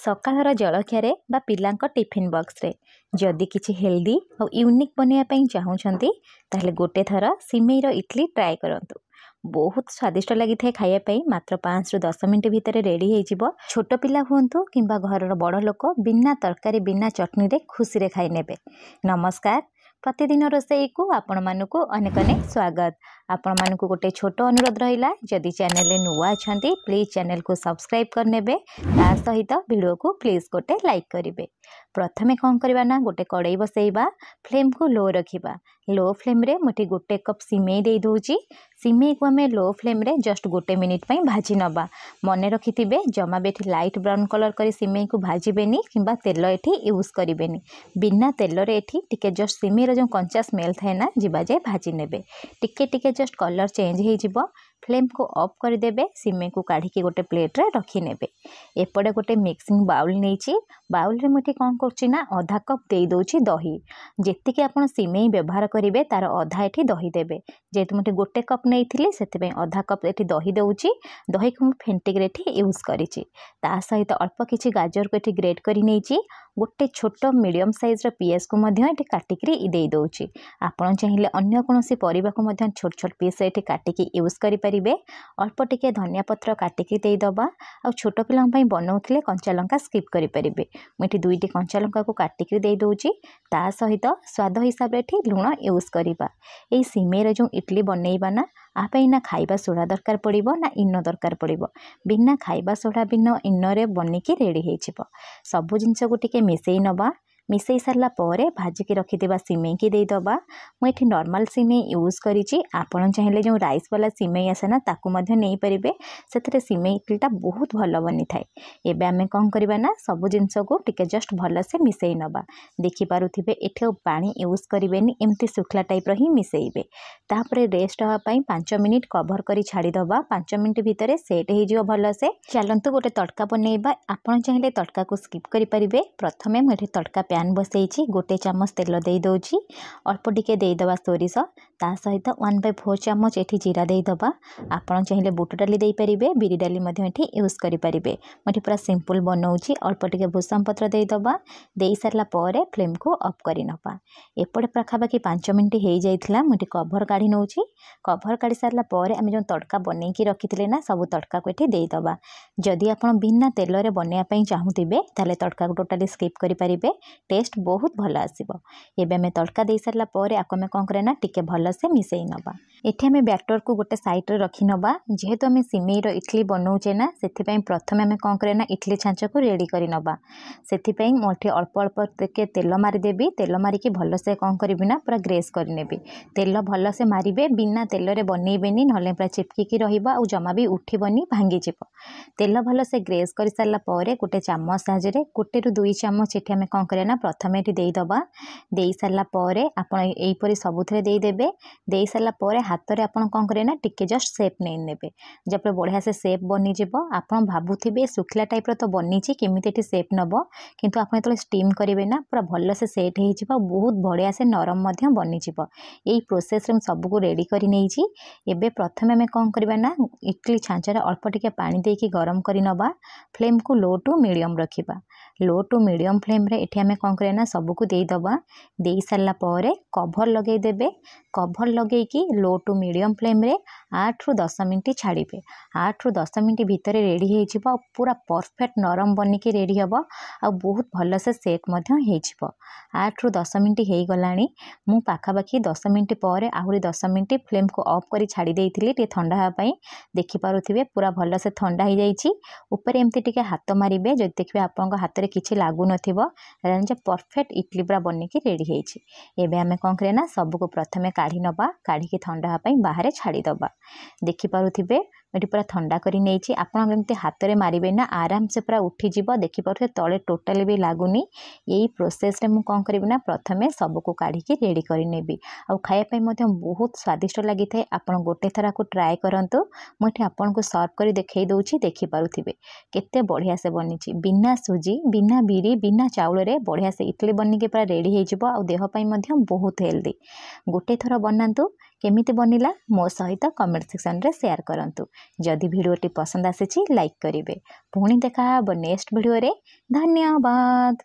सकाळर जलखियारे बा पिलांक tiffin box रे जदि किछि हेल्दी और यूनिक बनैया पई चाहूछंती ताहले गोटे थर सिमेईर इडली ट्राए करंतु। बहुत स्वादिष्ट लगी थे खाया पई। मात्र 5 रु 10 मिनिट भितर रेडी हो जिवो। छोट पिला हुंतु किंबा घरर बड़ लोक बिना तरकारी बिना चटनी रे खुशी रे खाई नेबे। नमस्कार, प्रतिदिन रोषेई को आपण मानकु अनेक अनेक स्वागत। आपण मानकु गोटे छोट अनुरोध रहिला, जदि चैनल रे नुआ अछंती प्लीज चैनल को सब्सक्राइब करनेबे, ता सहित वीडियो को प्लीज गोटे लाइक करिवे। प्रथमे कौन करबा ना, गोटे कड़ाई बसैबा, फ्लेम को लो रखिबा। लो फ्लेम रे मुठी गोटे कप सिमेई दे दोउची। सिमेई को हमें लो फ्लेम रे जस्ट गोटे मिनिट पई भाजी नबा। मने रखिथिबे जमा बेठी लाइट ब्राउन कलर करी सिमेई को भाजीबेनी किंबा तेल एठी यूज करिबेनी। बिना तेल रे एठी टिके जस्ट सिमेई रो जो कंचा स्मेल थाए ना जिबा जाय भाजी नेबे। टिके टिके जस्ट कलर चेंज हे जिवो। फ्लेम को ऑफ कर देबे। सिमेई को काढ़ी के गोटे प्लेट रे रखी नेबे। एपटे गोटे मिक्सिंग बाउल नेची। बाउल रे मुठी कोन करछि ना आधा कप देई दोछि दही। जेति के आपण सिमेई व्यवहार करिवे तार आधा एठी दही देबे। जेतु मुठी गोटे कप नेइथिले सेते पे आधा कप एठी दही दोछि। दही को फेंटी के एठी यूज करिछि। ता सहित अल्प किछि गाजर को एठी ग्रेट करि नेछि। गोटे छोट मीडियम साइज रो पीएस को मध्य एठी काटिकरी देई दोछि। आपण चाहिए अन्य कोनोसी परिबा को मध्य छोट छोट पीस एठी काटिकी यूज करि परिबे। अल्प टिके धनिया पत्र काटिकी देई दबा। आ छोट पिलां पई बनौथिले कंचा लंका स्किप करि परिबे। मुठी दुईटी कंचा लंका को काटिकी देई दोछि। ता सहित स्वाद हिसाब रे एठी लूण यूज करिबा। एई सिमेई रे जो इडली बनैबा ना, आपई ना खाइबा सोडा दरकार पड़िबो ना इनो दरकार पड़िबो। बिना खाइबा सोडा बिना इनो रे बनिकी रेडी हे जिवो। सबु जिंस को टिके मिसेई नबा। मिसेई सारला परे भाजिकी रखिथिबा सिमेई की देई दबा। मु एठी नॉर्मल सिमेई यूज करिछि। आपण चाहिले जो राइस वाला सिमेई आसे ना ताकू मध्य नेई परिबे। सेतरे सिमेई इडलीटा बहुत भलो बनि थाए। एबे आमे कोन करबा ना, सबु जिंस को टिके जस्ट भलो से मिसेई नबा। देखि पारुथिबे एठी पानी यूज करिवेनी, एम्ति सुखला टाइप रो ही मिसेइबे। तापरे रेस्ट हवा पई 5 मिनिट कवर करी छाड़ी दबा। 5 मिनिट भितरे सेट हे जिवो भलो से। चलंतु गोटे तड़का बनेइबा। आपण चाहिले तड़का को स्किप करि परिबे। प्रथमे मु एठी तड़का पैन बसैछि। गोटे चामच तेल देई दोछि। अल्प टिके देई दबा सोरिष। ता सहित 1/4 चामच एठी जीरा देई दबा। आपण चाहिले बुट डाली देई परिबे, बिरी डाली मध्य एठी यूज करि परिबे। मठी पूरा सिंपल बनौछि। अल्प टिके भुसम पत्र देई दबा। देई सारला परे फ्लेम को ऑफ करि नबा। एपटे पाखापाखि 5 मिनिट हे जाइथिला। मुठी कवर काढी नौछि। कवर काढी सारला परे आमे जो तड़का बनेकी रखिथिले ना, सब तड़का को एठी देई दबा। जदि आपण बिना तेल रे बनेया पई चाहूतिबे ताले तड़का को टोटली स्किप करि परिबे। टेस्ट बहुत भलो आसीबो। एबे हमें तड़का देई सारला परे आको हमें कोन करे ना, टिके भलो से मिसेई नबा। एठी हमें बैटर को गोटे साइड रे रखी नबा। जेहेतु हमें सिमेई रो इडली बनौचे ना, सेथि पई प्रथमे हमें कोन करे ना इडली छांच को रेडी करि नबा। सेथि पई मोठी अल्प अल्प टिके तेल मारी देबी। तेल मारी की भलो से कोन करबी ना, पूरा ग्रेस करि नेबी। तेल भलो से मारिबे। बिना तेल रे बनेइबेनी, नले पूरा चिपकी की रहिबा और जमा भी उठिबनी, भांगी जिवो। तेल भलो से ग्रेस करि सारला परे गोटे चामच साहाଯ୍य रे 1 रु 2 चामच एठी हमें कोन करे ना, प्रथमे एठी देई दबा। देई सारला परे आपण एई परी सबुथरे देई देबे। देई सारला परे हाथ रे आपण कोन करे ना, टिके जस्ट शेप नै नेबे। जब बढ़िया से शेप बनी जिवो। आपण भाबुथिबे सुखला टाइप रो तो बनीची, केमिति एठी शेप नबो, किंतु आपण तले स्टीम करिवे ना, पूरा भलो से सेट हे जिवो। बहुत बढ़िया से नरम मध्य बनी जिवो। एई प्रोसेस रे सब को रेडी करि नेइची। एबे प्रथमे हमें कोन करबा ना, इडली छांच रे अल्प टिके पानी देकी गरम करि नबा। फ्लेम को लो टू मीडियम रखिबा। लो टू मीडियम फ्लेम रे एठी हमें कोन करे ना, सब को देई दबा। देई सारला परे कवर लगेई देबे। कवर लगेई की लो टू मीडियम फ्लेम रे 8 रु 10 मिनिट छाड़िबे। 8 रु 10 मिनिट भितरे रेडी हे जिवो। पूरा परफेक्ट नरम बनी की रेडी हबो। आ बहुत भलो से सेट मध्य हे जिवो। 8 रु 10 मिनिट हे गलानी। मु पाखापाखि 10 मिनिट परे आहुरी 10 मिनिट फ्लेम को ऑफ करी छाड़ी देइथिली टे ठंडा हा पई। देखि पारुथिबे पूरा भलो से ठंडा हे जाईची। ऊपर एम्ति टिके हाथ मारिबे। जदि देखबे आपनका हाथ रे किछि लागु नथिबो, जे परफेक्ट इडली पूरा बनी की रेडी हेछि। एबे हमें कोन करे ना, सब को प्रथमे काढी नबा। काढी की ठंडा हा पई बाहर छाड़ी दबा। देखि पारुथिबे एटी पूरा ठंडा करी नेछि। आपण एमती हाथ रे मारिबे ना, आराम से पूरा उठी जिवो। देखि पारुथे तळे टोटली भी लागुनी। एई प्रोसेस रे मु कोन करबी ना, प्रथमे सब को काढी की रेडी करी नेबी। आ खाया पई मध्य बहुत स्वादिष्ट लागि थाए। आपण गोटे थरा को ट्राई करंतु। मु एठी आपण को सर्व करी देखै दोछि। देखि पारुथिबे केते बढ़िया से बनिछि। बिना सुजी, बिना बिरी, बिना चाउल रे बढ़िया से इडली बनी के पूरा रेडी हे जिवो। आ देह पई मध्य बहुत हेल्दी। गोटे थरा बनांतु। केमिति बनिला मो सहित कमेंट सेक्शन रे शेयर करंतु। जदि भिडियोटी पसंद आसीछि लाइक करिवे। पुणी देखा नेक्स्ट भिडियो रे। धन्यवाद।